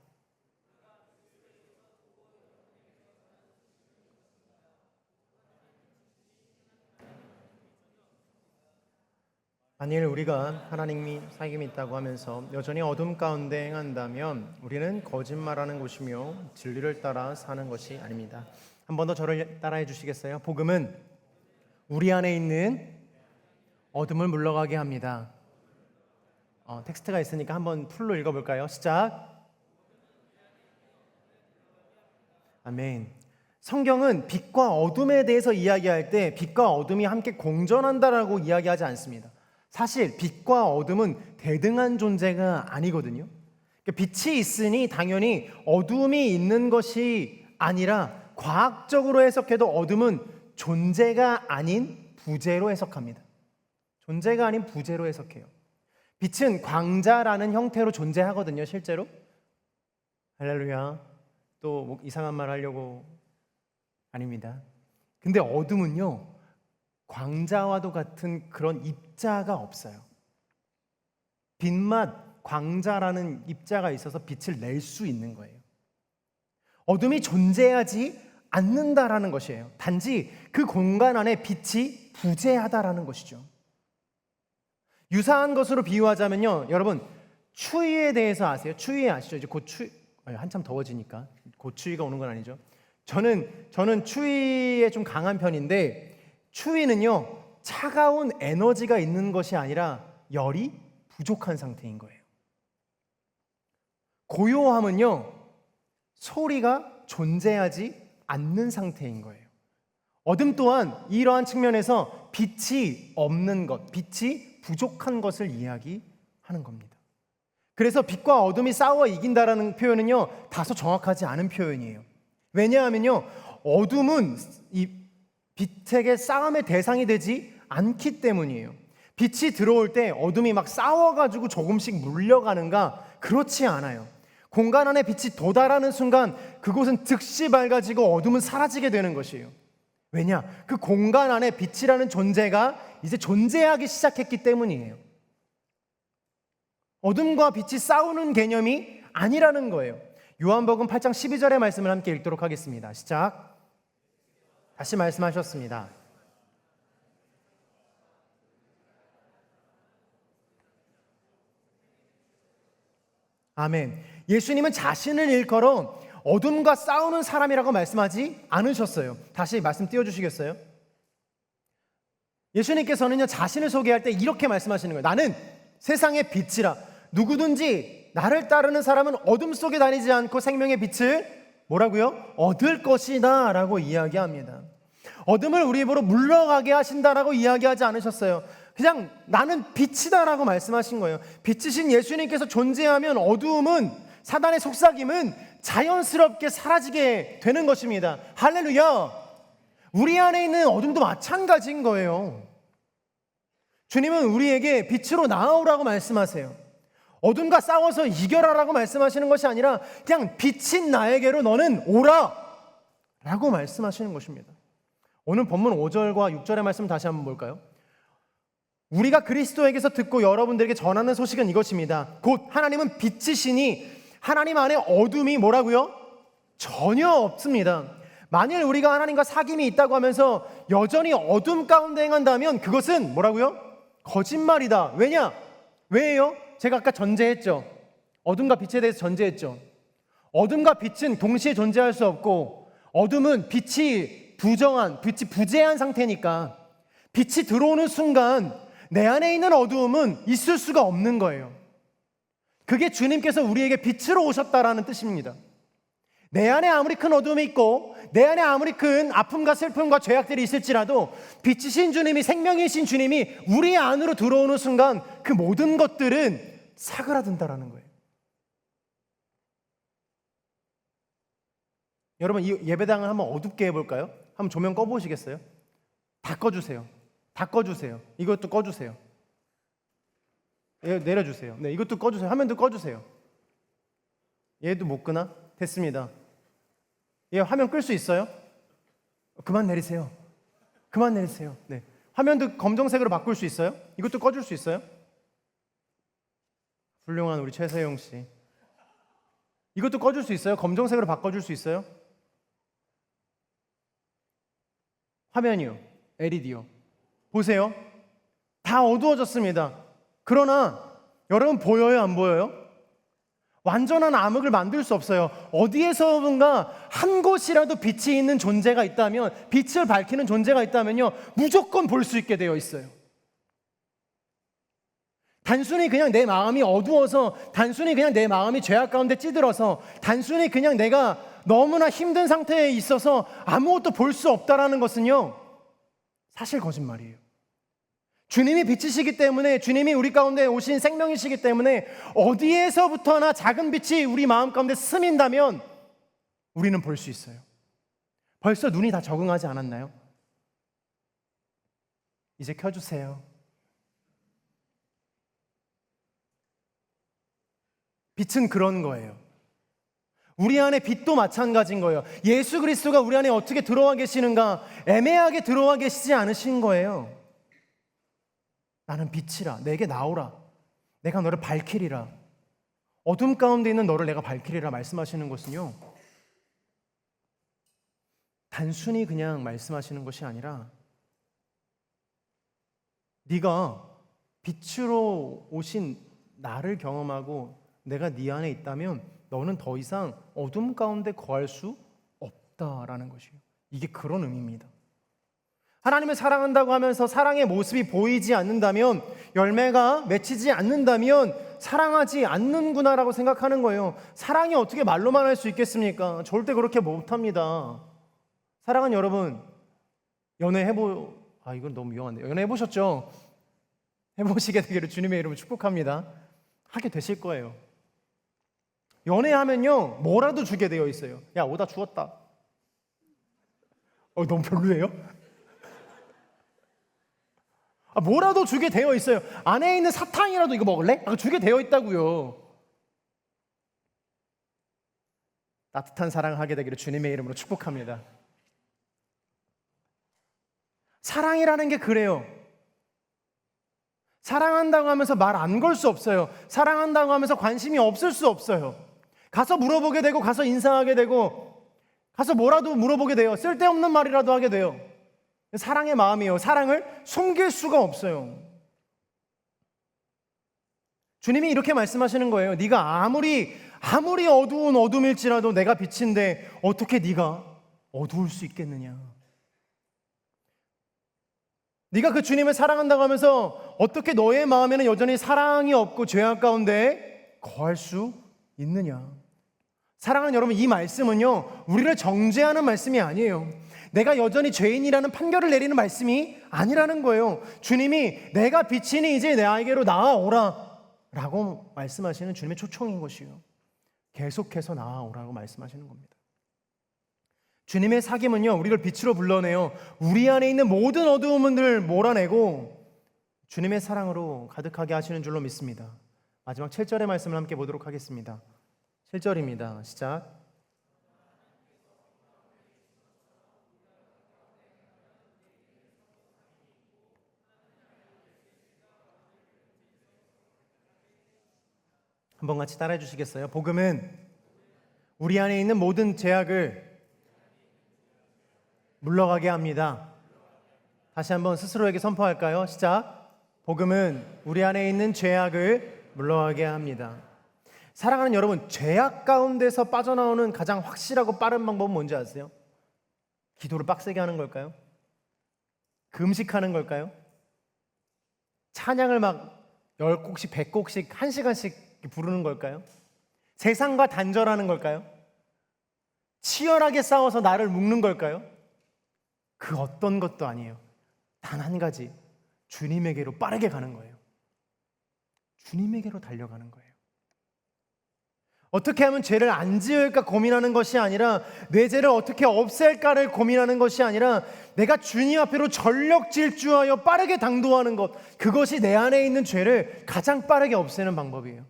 만일 우리가 하나님이 사귐이 있다고 하면서 여전히 어둠 가운데 행한다면 우리는 거짓말하는 것이며 진리를 따라 사는 것이 아닙니다. 한 번 더 저를 따라해 주시겠어요? 복음은 우리 안에 있는 어둠을 물러가게 합니다. 텍스트가 있으니까 한번 풀로 읽어볼까요? 시작. 아멘. 성경은 빛과 어둠에 대해서 이야기할 때 빛과 어둠이 함께 공존한다라고 이야기하지 않습니다. 사실 빛과 어둠은 대등한 존재가 아니거든요. 빛이 있으니 당연히 어둠이 있는 것이 아니라 과학적으로 해석해도 어둠은 존재가 아닌 부재로 해석합니다. 존재가 아닌 부재로 해석해요. 빛은 광자라는 형태로 존재하거든요, 실제로. 할렐루야. 또 뭐 이상한 말 하려고 아닙니다. 근데 어둠은요, 광자와도 같은 그런 입자가 없어요. 빛맛, 광자라는 입자가 있어서 빛을 낼 수 있는 거예요. 어둠이 존재하지 않는다라는 것이에요. 단지 그 공간 안에 빛이 부재하다라는 것이죠. 유사한 것으로 비유하자면요, 여러분 추위에 대해서 아세요? 추위 아시죠? 이제 곧 한참 더워지니까 곧 추위가 오는 건 아니죠. 저는 추위에 좀 강한 편인데, 추위는요 차가운 에너지가 있는 것이 아니라 열이 부족한 상태인 거예요. 고요함은요 소리가 존재하지 않는 상태인 거예요. 어둠 또한 이러한 측면에서 빛이 없는 것, 빛이 부족한 것을 이야기하는 겁니다. 그래서 빛과 어둠이 싸워 이긴다라는 표현은요 다소 정확하지 않은 표현이에요. 왜냐하면요 어둠은 이 빛에게 싸움의 대상이 되지 않기 때문이에요. 빛이 들어올 때 어둠이 막 싸워가지고 조금씩 물려가는가? 그렇지 않아요. 공간 안에 빛이 도달하는 순간 그곳은 즉시 밝아지고 어둠은 사라지게 되는 것이에요. 왜냐? 그 공간 안에 빛이라는 존재가 이제 존재하기 시작했기 때문이에요. 어둠과 빛이 싸우는 개념이 아니라는 거예요. 요한복음 8장 12절의 말씀을 함께 읽도록 하겠습니다. 시작. 다시 말씀하셨습니다. 아멘. 예수님은 자신을 일컬어 어둠과 싸우는 사람이라고 말씀하지 않으셨어요. 다시 말씀 띄워주시겠어요? 예수님께서는요 자신을 소개할 때 이렇게 말씀하시는 거예요. 나는 세상의 빛이라. 누구든지 나를 따르는 사람은 어둠 속에 다니지 않고 생명의 빛을 뭐라고요? 얻을 것이다 라고 이야기합니다. 어둠을 우리 입으로 물러가게 하신다라고 이야기하지 않으셨어요. 그냥 나는 빛이다 라고 말씀하신 거예요. 빛이신 예수님께서 존재하면 어두움은, 사단의 속삭임은 자연스럽게 사라지게 되는 것입니다. 할렐루야. 우리 안에 있는 어둠도 마찬가지인 거예요. 주님은 우리에게 빛으로 나아오라고 말씀하세요. 어둠과 싸워서 이겨라라고 말씀하시는 것이 아니라 그냥 빛인 나에게로 너는 오라 라고 말씀하시는 것입니다. 오늘 본문 5절과 6절의 말씀 다시 한번 볼까요? 우리가 그리스도에게서 듣고 여러분들에게 전하는 소식은 이것입니다. 곧 하나님은 빛이시니 하나님 안에 어둠이 뭐라고요? 전혀 없습니다. 만일 우리가 하나님과 사귐이 있다고 하면서 여전히 어둠 가운데 행한다면 그것은 뭐라고요? 거짓말이다. 왜냐? 왜요? 제가 아까 전제했죠. 어둠과 빛에 대해서 전제했죠. 어둠과 빛은 동시에 존재할 수 없고 어둠은 빛이 부재한 상태니까 빛이 들어오는 순간 내 안에 있는 어두움은 있을 수가 없는 거예요. 그게 주님께서 우리에게 빛으로 오셨다라는 뜻입니다. 내 안에 아무리 큰 어둠이 있고 내 안에 아무리 큰 아픔과 슬픔과 죄악들이 있을지라도 빛이신 주님이, 생명이신 주님이 우리 안으로 들어오는 순간 그 모든 것들은 사그라든다라는 거예요. 여러분 이 예배당을 한번 어둡게 해볼까요? 한번 조명 꺼보시겠어요? 다 꺼주세요. 다 꺼주세요. 이것도 꺼주세요. 얘 내려주세요. 네, 이것도 꺼주세요. 화면도 꺼주세요. 얘도 못 끄나? 됐습니다. 얘 화면 끌 수 있어요? 그만 내리세요. 그만 내리세요. 네, 화면도 검정색으로 바꿀 수 있어요? 이것도 꺼줄 수 있어요? 훌륭한 우리 최세용 씨. 이것도 꺼줄 수 있어요? 검정색으로 바꿔줄 수 있어요? 화면이요. LED요. 보세요. 다 어두워졌습니다. 그러나 여러분 보여요? 안 보여요? 완전한 암흑을 만들 수 없어요. 어디에서든가 한 곳이라도 빛이 있는 존재가 있다면, 빛을 밝히는 존재가 있다면요, 무조건 볼 수 있게 되어 있어요. 단순히 그냥 내 마음이 어두워서, 단순히 그냥 내 마음이 죄악 가운데 찌들어서, 단순히 그냥 내가 너무나 힘든 상태에 있어서 아무것도 볼 수 없다라는 것은요, 사실 거짓말이에요. 주님이 빛이시기 때문에, 주님이 우리 가운데 오신 생명이시기 때문에 어디에서부터나 작은 빛이 우리 마음 가운데 스민다면 우리는 볼 수 있어요. 벌써 눈이 다 적응하지 않았나요? 이제 켜주세요. 빛은 그런 거예요. 우리 안에 빛도 마찬가지인 거예요. 예수 그리스도가 우리 안에 어떻게 들어와 계시는가? 애매하게 들어와 계시지 않으신 거예요. 나는 빛이라, 내게 나오라, 내가 너를 밝히리라, 어둠 가운데 있는 너를 내가 밝히리라 말씀하시는 것은요, 단순히 그냥 말씀하시는 것이 아니라 네가 빛으로 오신 나를 경험하고 내가 네 안에 있다면 너는 더 이상 어둠 가운데 거할 수 없다라는 것이에요. 이게 그런 의미입니다. 하나님을 사랑한다고 하면서 사랑의 모습이 보이지 않는다면, 열매가 맺히지 않는다면 사랑하지 않는구나라고 생각하는 거예요. 사랑이 어떻게 말로만 할 수 있겠습니까? 절대 그렇게 못합니다. 사랑은 여러분, 이건 너무 위험한데요. 연애 해보셨죠? 해보시게 되기를 주님의 이름으로 축복합니다. 하게 되실 거예요. 연애하면요, 뭐라도 주게 되어 있어요. 야, 오다 주었다. 너무 별로예요? 뭐라도 주게 되어 있어요. 안에 있는 사탕이라도 이거 먹을래? 주게 되어 있다고요. 따뜻한 사랑을 하게 되기를 주님의 이름으로 축복합니다. 사랑이라는 게 그래요. 사랑한다고 하면서 말 안 걸 수 없어요. 사랑한다고 하면서 관심이 없을 수 없어요. 가서 물어보게 되고, 가서 인사하게 되고, 가서 뭐라도 물어보게 돼요. 쓸데없는 말이라도 하게 돼요. 사랑의 마음이에요. 사랑을 숨길 수가 없어요. 주님이 이렇게 말씀하시는 거예요. 네가 아무리 어두운 어둠일지라도 내가 빛인데 어떻게 네가 어두울 수 있겠느냐. 네가 그 주님을 사랑한다고 하면서 어떻게 너의 마음에는 여전히 사랑이 없고 죄악 가운데 거할 수 있느냐. 사랑하는 여러분, 이 말씀은요, 우리를 정죄하는 말씀이 아니에요. 내가 여전히 죄인이라는 판결을 내리는 말씀이 아니라는 거예요. 주님이 내가 빛이니 이제 나에게로 나아오라 라고 말씀하시는 주님의 초청인 것이요, 계속해서 나아오라고 말씀하시는 겁니다. 주님의 사귐은요, 우리를 빛으로 불러내요, 우리 안에 있는 모든 어두움을 몰아내고 주님의 사랑으로 가득하게 하시는 줄로 믿습니다. 마지막 7절의 말씀을 함께 보도록 하겠습니다. 7절입니다. 시작. 한번 같이 따라해 주시겠어요? 복음은 우리 안에 있는 모든 죄악을 물러가게 합니다. 다시 한번 스스로에게 선포할까요? 시작. 복음은 우리 안에 있는 죄악을 물러가게 합니다. 사랑하는 여러분, 죄악 가운데서 빠져나오는 가장 확실하고 빠른 방법은 뭔지 아세요? 기도를 빡세게 하는 걸까요? 금식하는 걸까요? 찬양을 막 10곡씩 100곡씩 1시간씩 부르는 걸까요? 세상과 단절하는 걸까요? 치열하게 싸워서 나를 묶는 걸까요? 그 어떤 것도 아니에요. 단 한 가지, 주님에게로 빠르게 가는 거예요. 주님에게로 달려가는 거예요. 어떻게 하면 죄를 안 지을까 고민하는 것이 아니라, 내 죄를 어떻게 없앨까를 고민하는 것이 아니라, 내가 주님 앞으로 전력 질주하여 빠르게 당도하는 것, 그것이 내 안에 있는 죄를 가장 빠르게 없애는 방법이에요.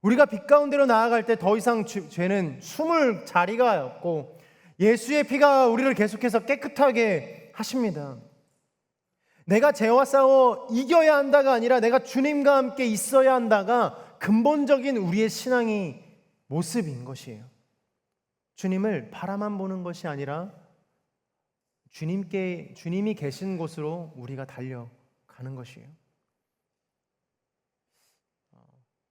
우리가 빛 가운데로 나아갈 때 더 이상 죄는 숨을 자리가 없고, 예수의 피가 우리를 계속해서 깨끗하게 하십니다. 내가 죄와 싸워 이겨야 한다가 아니라 내가 주님과 함께 있어야 한다가 근본적인 우리의 신앙의 모습인 것이에요. 주님을 바라만 보는 것이 아니라 주님이 계신 곳으로 우리가 달려가는 것이에요.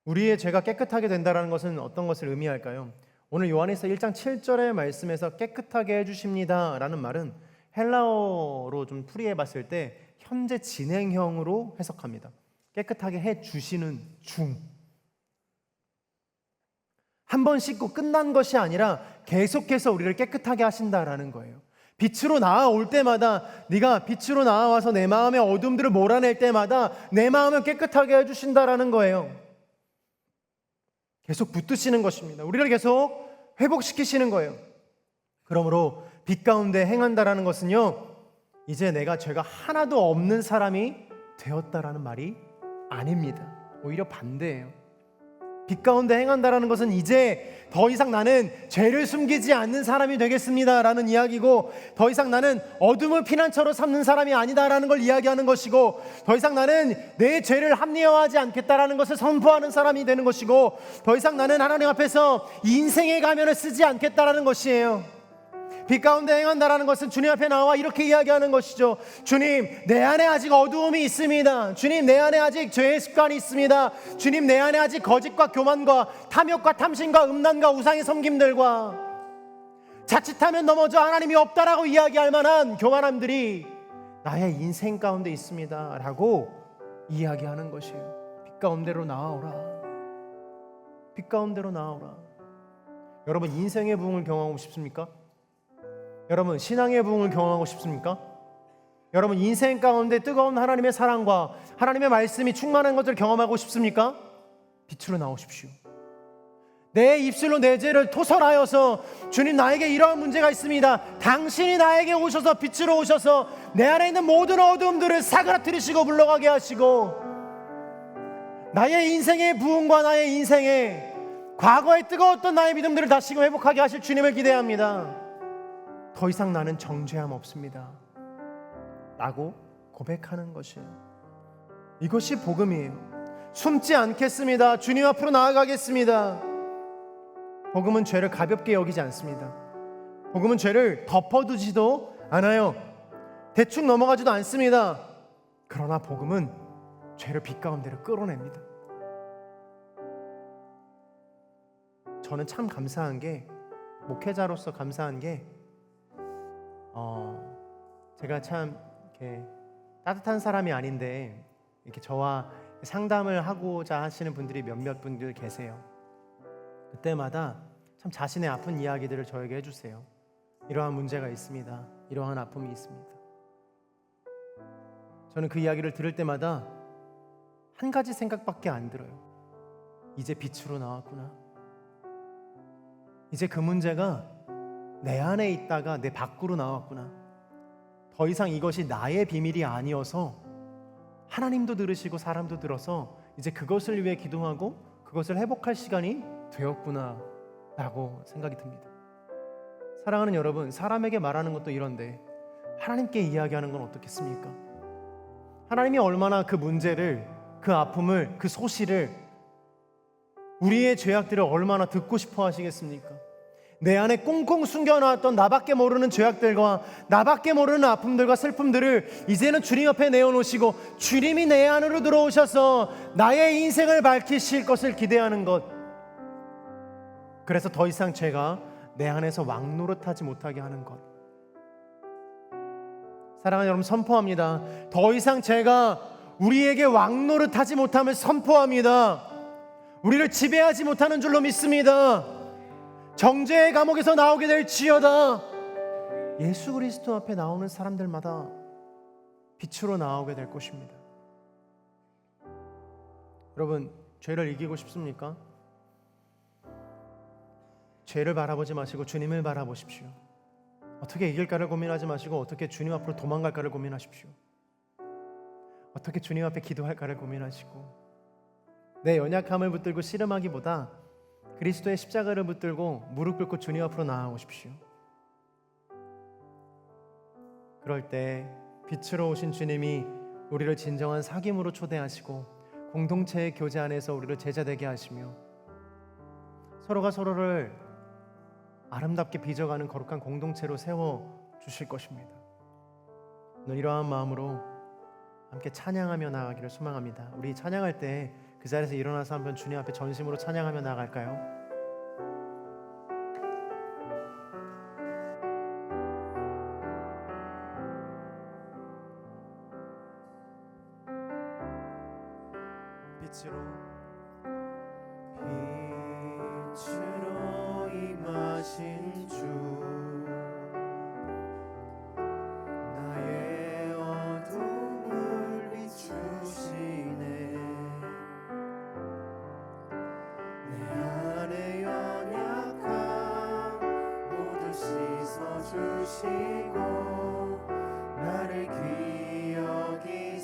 우리의 죄가 깨끗하게 된다는 것은 어떤 것을 의미할까요? 오늘 요한일서 1장 7절의 말씀에서 깨끗하게 해주십니다 라는 말은 헬라어로 좀 풀이해 봤을 때 현재 진행형으로 해석합니다. 깨끗하게 해주시는 중. 한 번 씻고 끝난 것이 아니라 계속해서 우리를 깨끗하게 하신다라는 거예요. 빛으로 나아올 때마다, 네가 빛으로 나와서 내 마음의 어둠들을 몰아낼 때마다 내 마음을 깨끗하게 해주신다라는 거예요. 계속 붙드시는 것입니다. 우리를 계속 회복시키시는 거예요. 그러므로 빛 가운데 행한다라는 것은요, 이제 내가 죄가 하나도 없는 사람이 되었다라는 말이 아닙니다. 오히려 반대예요. 빛 가운데 행한다라는 것은 이제 더 이상 나는 죄를 숨기지 않는 사람이 되겠습니다라는 이야기고, 더 이상 나는 어둠을 피난처로 삼는 사람이 아니다라는 걸 이야기하는 것이고, 더 이상 나는 내 죄를 합리화하지 않겠다라는 것을 선포하는 사람이 되는 것이고, 더 이상 나는 하나님 앞에서 인생의 가면을 쓰지 않겠다라는 것이에요. 빛 가운데 행한다라는 것은 주님 앞에 나와 이렇게 이야기하는 것이죠. 주님, 내 안에 아직 어두움이 있습니다. 주님, 내 안에 아직 죄의 습관이 있습니다. 주님, 내 안에 아직 거짓과 교만과 탐욕과 탐심과 음란과 우상의 섬김들과 자칫하면 넘어져 하나님이 없다라고 이야기할 만한 교만함들이 나의 인생 가운데 있습니다 라고 이야기하는 것이에요. 빛 가운데로 나아오라. 빛 가운데로 나아오라. 여러분, 인생의 부흥을 경험하고 싶습니까? 여러분, 신앙의 부흥을 경험하고 싶습니까? 여러분, 인생 가운데 뜨거운 하나님의 사랑과 하나님의 말씀이 충만한 것을 경험하고 싶습니까? 빛으로 나오십시오. 내 입술로 내 죄를 토설하여서, 주님, 나에게 이러한 문제가 있습니다. 당신이 나에게 오셔서 빛으로 오셔서 내 안에 있는 모든 어둠들을 사그라뜨리시고 물러가게 하시고, 나의 인생의 부흥과 나의 인생의 과거에 뜨거웠던 나의 믿음들을 다시금 회복하게 하실 주님을 기대합니다. 더 이상 나는 정죄함 없습니다 라고 고백하는 것이에요. 이것이 복음이에요. 숨지 않겠습니다. 주님 앞으로 나아가겠습니다. 복음은 죄를 가볍게 여기지 않습니다. 복음은 죄를 덮어두지도 않아요. 대충 넘어가지도 않습니다. 그러나 복음은 죄를 빛 가운데로 끌어냅니다. 저는 참 감사한 게, 목회자로서 감사한 게, 제가 참 이렇게 따뜻한 사람이 아닌데 이렇게 저와 상담을 하고자 하시는 분들이 몇몇 분들 계세요. 그때마다 참 자신의 아픈 이야기들을 저에게 해주세요. 이러한 문제가 있습니다. 이러한 아픔이 있습니다. 저는 그 이야기를 들을 때마다 한 가지 생각밖에 안 들어요. 이제 빛으로 나왔구나. 이제 그 문제가 내 안에 있다가 내 밖으로 나왔구나. 더 이상 이것이 나의 비밀이 아니어서 하나님도 들으시고 사람도 들어서 이제 그것을 위해 기도하고 그것을 회복할 시간이 되었구나 라고 생각이 듭니다. 사랑하는 여러분, 사람에게 말하는 것도 이런데 하나님께 이야기하는 건 어떻겠습니까? 하나님이 얼마나 그 문제를, 그 아픔을, 그 소시를, 우리의 죄악들을 얼마나 듣고 싶어 하시겠습니까? 내 안에 꽁꽁 숨겨놨던 나밖에 모르는 죄악들과 나밖에 모르는 아픔들과 슬픔들을 이제는 주님 옆에 내어놓으시고 주님이 내 안으로 들어오셔서 나의 인생을 밝히실 것을 기대하는 것. 그래서 더 이상 죄가 내 안에서 왕노릇하지 못하게 하는 것. 사랑하는 여러분, 선포합니다. 더 이상 죄가 우리에게 왕노릇하지 못함을 선포합니다. 우리를 지배하지 못하는 줄로 믿습니다. 정죄의 감옥에서 나오게 될지어다. 예수 그리스도 앞에 나오는 사람들마다 빛으로 나오게 될 것입니다. 여러분, 죄를 이기고 싶습니까? 죄를 바라보지 마시고 주님을 바라보십시오. 어떻게 이길까를 고민하지 마시고 어떻게 주님 앞으로 도망갈까를 고민하십시오. 어떻게 주님 앞에 기도할까를 고민하시고, 내 연약함을 붙들고 씨름하기보다 그리스도의 십자가를 붙들고 무릎 꿇고 주님 앞으로 나아오십시오. 그럴 때 빛으로 오신 주님이 우리를 진정한 사귐으로 초대하시고 공동체의 교제 안에서 우리를 제자되게 하시며 서로가 서로를 아름답게 빚어가는 거룩한 공동체로 세워주실 것입니다. 오늘 이러한 마음으로 함께 찬양하며 나아가기를 소망합니다. 우리 찬양할 때 그 자리에서 일어나서 한번 주님 앞에 전심으로 찬양하며 나아갈까요? 빛으로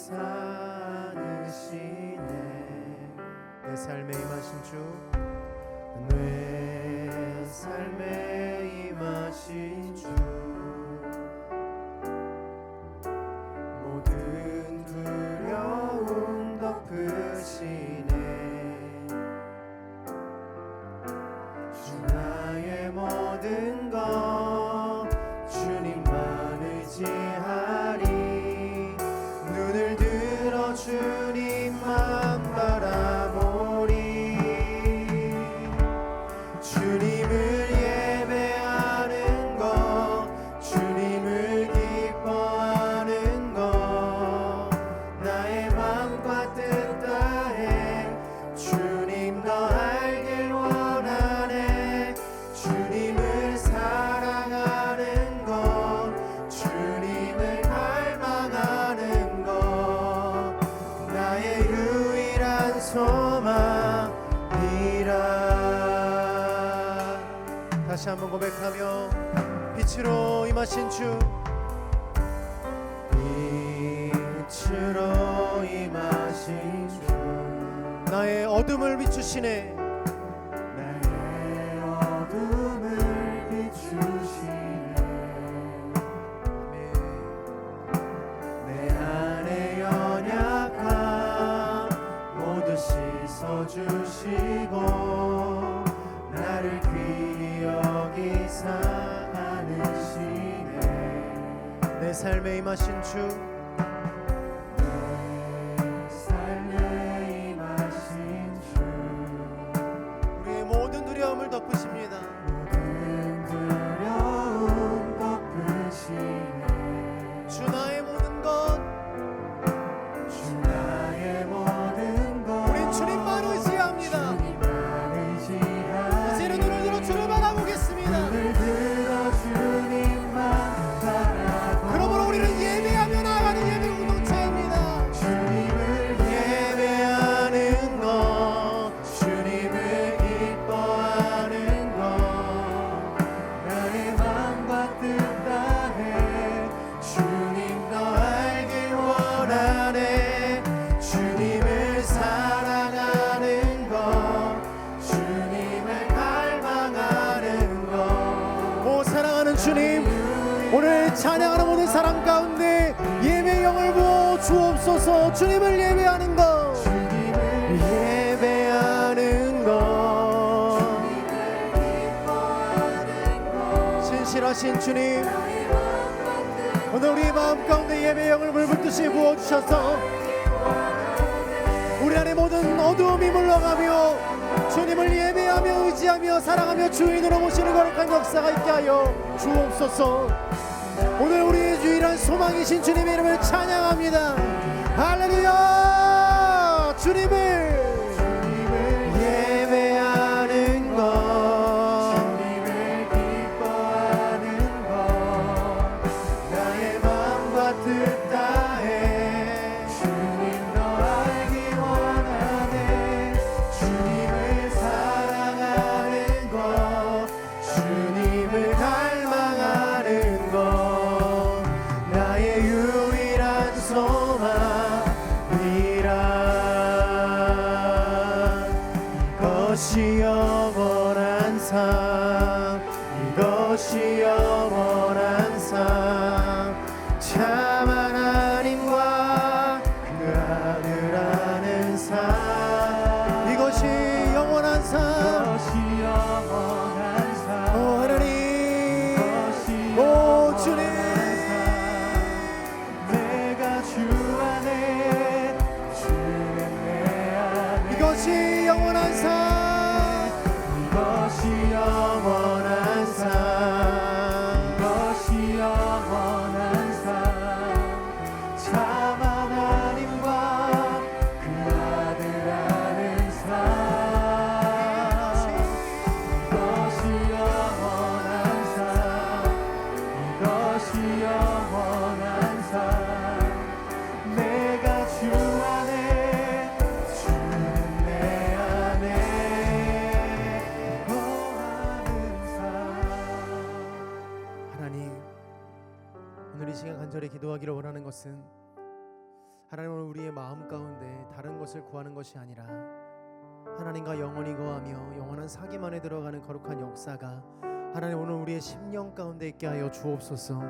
사느시네. 내 삶에 임하신 주, 내 삶에 임하신 주, 모든 두려움 덮으시네. 주 나의 모든 것 주님만 의지하리. 눈을 들어 주님만 바라보리. 주님을 예배하는 것, 주님을 기뻐하는 것, 나의 맘과 뜻 다해 주님 더 알길 원하네. 주님을 사랑하는 것, 주님을 갈망하는 것, 나의 유일한 소망이라. 다시 한번 고백하며 빛으로 임하신 주, 빛으로 임하신 주, 나의 어둠을 비추시네. 나의 어둠을 비추시네. 내 안에 연약함 모두 씻어주시고 나를 귀히 여기사 안으시네. 내 삶에 임하신 주, 내 삶에 임하신 주, 우리의 모든 두려움을 덮으십니다. 모든 두려움 덮으시네. 주 나의 모든 것, 주 나의 모든 것, 우린 주님만 의지합니다. 이제는 눈을 들어 주를 바라보겠습니다. 눈을 들어 주님만 바라보. 그러므로 우리는 예배하며 나아가는 예배 공동체입니다. 주님을 예배하는 것, 주님을 기뻐하는 것, 나의 마음과 뜻 다해 주님 더 알길 원하네. 주님을 사랑하는 것, 주님을 갈망하는 것. 오 사랑하는 주님, 오늘 찬양하는 모든 사람 가운데 예배의 영을 부어 주옵소서. 주님을 예배하는 것, 주님을 예배하는 것, 신실하신 주님, 오늘 우리의 마음 가운데 예배의 영을 물붓듯이 부어주셔서 우리 안에 모든 어두움이 물러가며 주님을 예배하며 의지하며 사랑하며 주인으로 모시는 거룩한 역사가 있게 하여 주옵소서. 오늘 우리의 유일한 소망이신 주님의 이름을 찬양합니다. 할렐루야. 주님을 예배하는 것, 주님을 기뻐하는 것, 나의 마음과 뜻 다해 주님 더 알기 원하네. 주님을 사랑하는 것, 주님을 갈망하는 것, 나의 유일한 소망이라. 이것이 영원한 삶, 이것이 영원한 삶, 참 하나님과 그 아들 아는 삶. 이것이 영원한 삶, 이것이 영원한 삶. 오 하나님, 오 주님, 내가 주 안에, 주는 내 안에. 이것이 영원한 삶, 이것이 영원한 삶, 이것이 영원한 삶, 참 하나님과 그 아들 아는 삶. 이것이 영원한 삶, 이것이 영원한 삶, 내가 주 안에, 주는 내 안에 거하는 삶. 하나님, 오늘 이 시간 간절히 기도하기를 원하는 것은 하나님은 우리의 마음 가운데 다른 것을 구하는 것이 아니라 하나님과 영원히 거하며 영원한 사귐 안에 들어가는 거룩한 역사가 하나님 오늘 우리의 심령 가운데 있게 하여 주옵소서.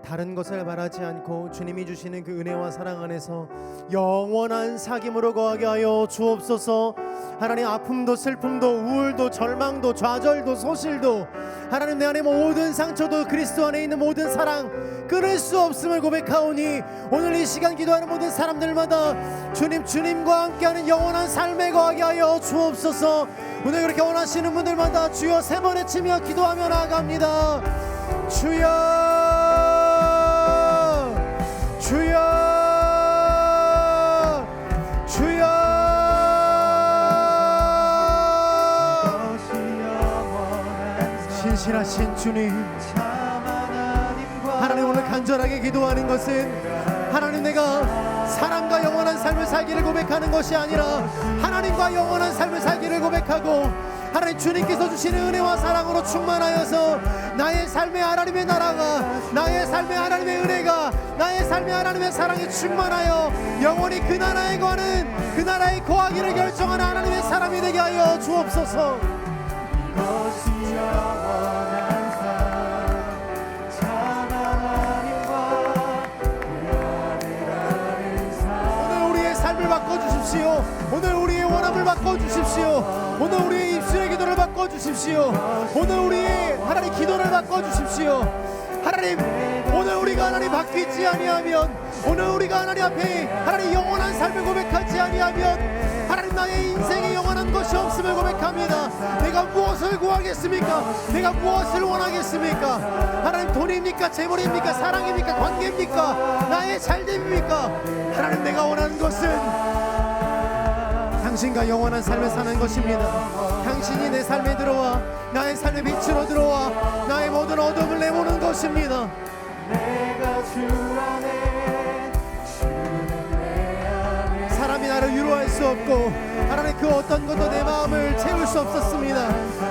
다른 것을 바라지 않고 주님이 주시는 그 은혜와 사랑 안에서 영원한 사귐으로 거하게 하여 주옵소서. 하나님 아픔도 슬픔도 우울도 절망도 좌절도 소실도 하나님 내 안에 모든 상처도 그리스도 안에 있는 모든 사랑 끊을 수 없음을 고백하오니 오늘 이 시간 기도하는 모든 사람들마다 주님과 함께하는 영원한 삶에 거하게 하여 주옵소서. 오늘 그렇게 원하시는 분들마다 주여 세 번 외치며 기도하며 나아갑니다. 주여 주여 주여 신실하신 주님, 하나님 오늘 간절하게 기도하는 것은 하나님 내가 사람과 영원한 삶을 살기를 고백하는 것이 아니라 하나님과 영원한 삶을 살기를 고백하고 하나님 주님께서 주시는 은혜와 사랑으로 충만하여서 나의 삶의 하나님의 나라가 나의 삶의 하나님의 은혜가 나의 삶의 하나님의 사랑이 충만하여 영원히 그 나라에 거하는 그 나라에 거하기를 결정하는 하나님의 사람이 되게 하여 주옵소서. 오늘 우리의 삶을 바꿔주십시오. 오늘 우리의 원함을 바꿔주십시오. 오늘 우리의 입술의 기도를 바꿔주십시오. 오늘 우리의 하나님 기도를 바꿔주십시오. 하나님 오늘 우리가 하나님 바뀌지 아니하면 오늘 우리가 하나님 앞에 하나님 영원한 삶을 고백하지 아니하면 하나님 나의 인생에 영원한 것이 없음을 고백합니다. 내가 무엇을 구하겠습니까? 내가 무엇을 원하겠습니까? 하나님 돈입니까? 재물입니까? 사랑입니까? 관계입니까? 나의 잘됨입니까? 하나님 내가 원하는 것은 당신과 영원한 삶을 사는 것입니다. 당신이 내 삶에 들어와 나의 삶의 빛으로 들어와 나의 모든 어둠을 내모는 것입니다. 내가 주 안에 사람이 나를 위로할 수 없고 하나님 그 어떤 것도 내 마음을 채울 수 없었습니다.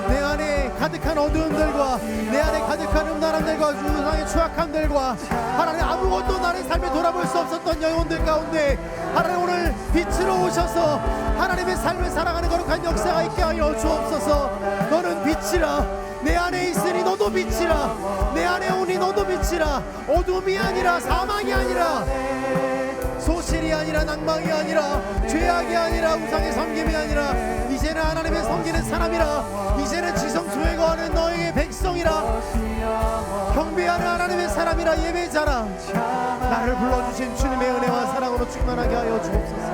내 안에 가득한 어두움들과 내 안에 가득한 음란함들과 우상의 추악함들과 하나님 아무것도 나의 삶에 돌아볼 수 없었던 영혼들 가운데 하나님 오늘 빛으로 오셔서 하나님의 삶을 살아가는 거룩한 역사가 있게 하여 주옵소서. 너는 빛이라 내 안에 있으니 너도 빛이라 내 안에 오니 너도 빛이라 어둠이 아니라 사망이 아니라 소실이 아니라 낭망이 아니라 죄악이 아니라 우상의 섬김이 아니라 이제는 하나님의 섬기는 사람이라 이제는 지성소에 거하는 너희의 백성이라 경배하는 하나님의 사람이라 예배자라 나를 불러주신 주님의 은혜와 사랑으로 충만하게 하여 주옵소서.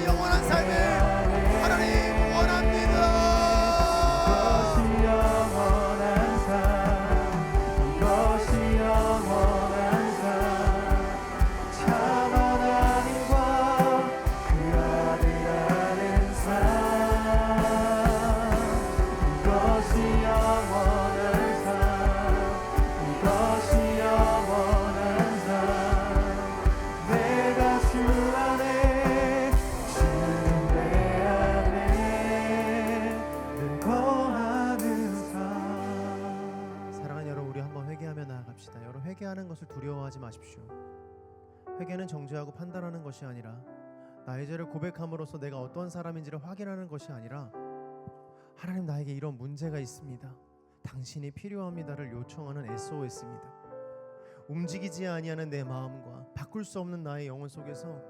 영원한 삶을 하나님 원합니다. 이것이 영원한 삶, 이것이 영원한 삶, 참 하나님과 그 아들 아는 삶, 이것이 영원한 삶, 이것이 영원한 삶, 내가 주 안에 나아갑시다. 여러분 회개하는 것을 두려워하지 마십시오. 회개는 정죄하고 판단하는 것이 아니라 나의 죄를 고백함으로써 내가 어떤 사람인지를 확인하는 것이 아니라 하나님 나에게 이런 문제가 있습니다. 당신이 필요합니다를 요청하는 SOS입니다. 움직이지 아니하는 내 마음과 바꿀 수 없는 나의 영혼 속에서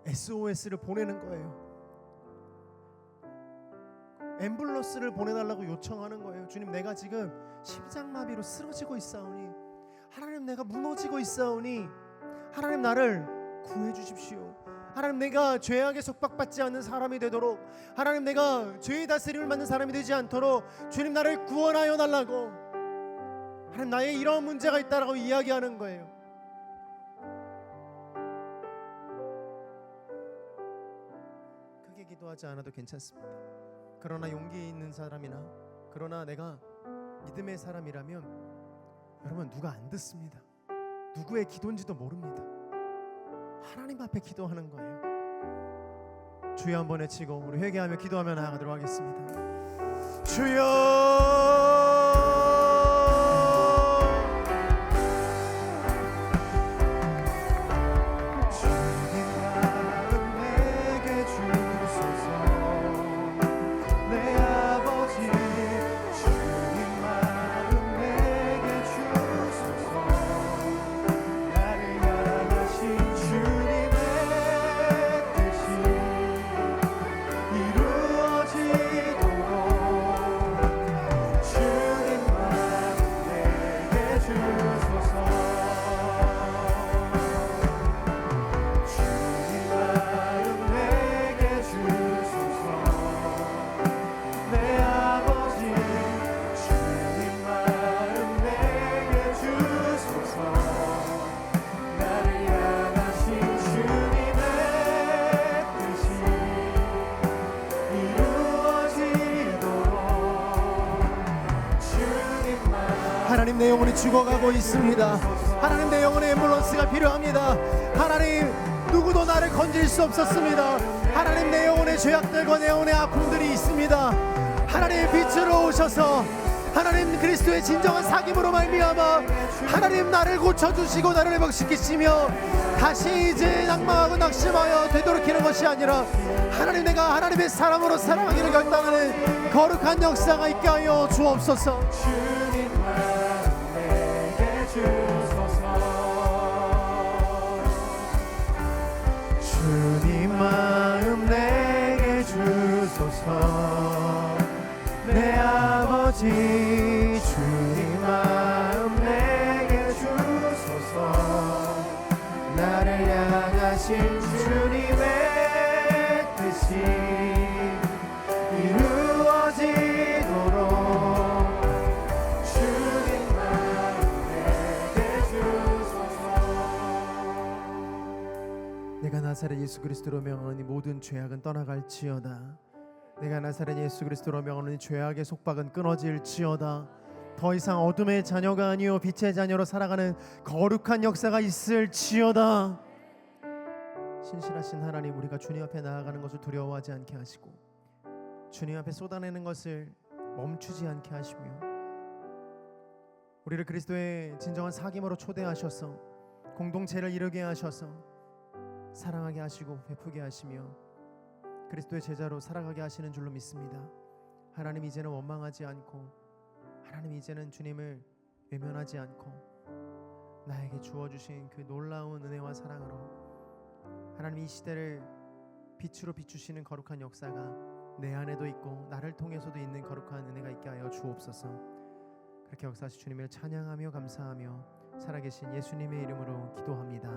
SOS를 보내는 거예요. 앰뷸런스를 보내달라고 요청하는 거예요. 주님 내가 지금 심장마비로 쓰러지고 있사오니 하나님 내가 무너지고 있사오니 하나님 나를 구해주십시오. 하나님 내가 죄악에 속박받지 않는 사람이 되도록 하나님 내가 죄의 다스림을 받는 사람이 되지 않도록 주님 나를 구원하여 달라고 하나님 나의 이런 문제가 있다라고 이야기하는 거예요. 크게 기도하지 않아도 괜찮습니다. 그러나 용기 있는 사람이나 그러나 내가 믿음의 사람이라면 여러분 누가 안 듣습니다. 누구의 기도인지도 모릅니다. 하나님 앞에 기도하는 거예요. 주여 한번 외치고 우리 회개하며 기도하며 나아가도록 하겠습니다. 주여, 하나님, 내 영혼이 죽어가고 있습니다. 하나님, 내 영혼의 앰뷸런스가 필요합니다. 하나님, 누구도 나를 건질 수 없었습니다. 하나님, 내 영혼의 죄악들과 내 영혼의 아픔들이 있습니다. 하나님, 빛으로 오셔서 하나님 그리스도의 진정한 사귐으로 말미암아 하나님 나를 고쳐주시고 나를 회복시키시며 다시 이제 낙망하고 낙심하여 되도록이는 것이 아니라 하나님, 내가 하나님의 사람으로 살아가기를 결단하는 거룩한 역사가 있게 하여 주옵소서. 주님 마음 내게 주소서. 내 아버지, 주님 마음 내게 주소서. 나를 향하신 주님의 뜻이 이루어지도록 주님 마음 내게 주소서. 내가 나사렛 예수 그리스도로 명하니 모든 죄악은 떠나갈지어다. 내가 나사렛 예수 그리스도로 명하니 죄악의 속박은 끊어질지어다. 더 이상 어둠의 자녀가 아니요 빛의 자녀로 살아가는 거룩한 역사가 있을지어다. 신실하신 하나님, 우리가 주님 앞에 나아가는 것을 두려워하지 않게 하시고 주님 앞에 쏟아내는 것을 멈추지 않게 하시며 우리를 그리스도의 진정한 사귐으로 초대하셔서 공동체를 이루게 하셔서 사랑하게 하시고 베푸게 하시며 그리스도의 제자로 살아가게 하시는 줄로 믿습니다. 하나님, 이제는 원망하지 않고 하나님, 이제는 주님을 외면하지 않고 나에게 주어주신 그 놀라운 은혜와 사랑으로 하나님, 이 시대를 빛으로 비추시는 거룩한 역사가 내 안에도 있고 나를 통해서도 있는 거룩한 은혜가 있게 하여 주옵소서. 그렇게 역사하신 주님을 찬양하며 감사하며 살아계신 예수님의 이름으로 기도합니다.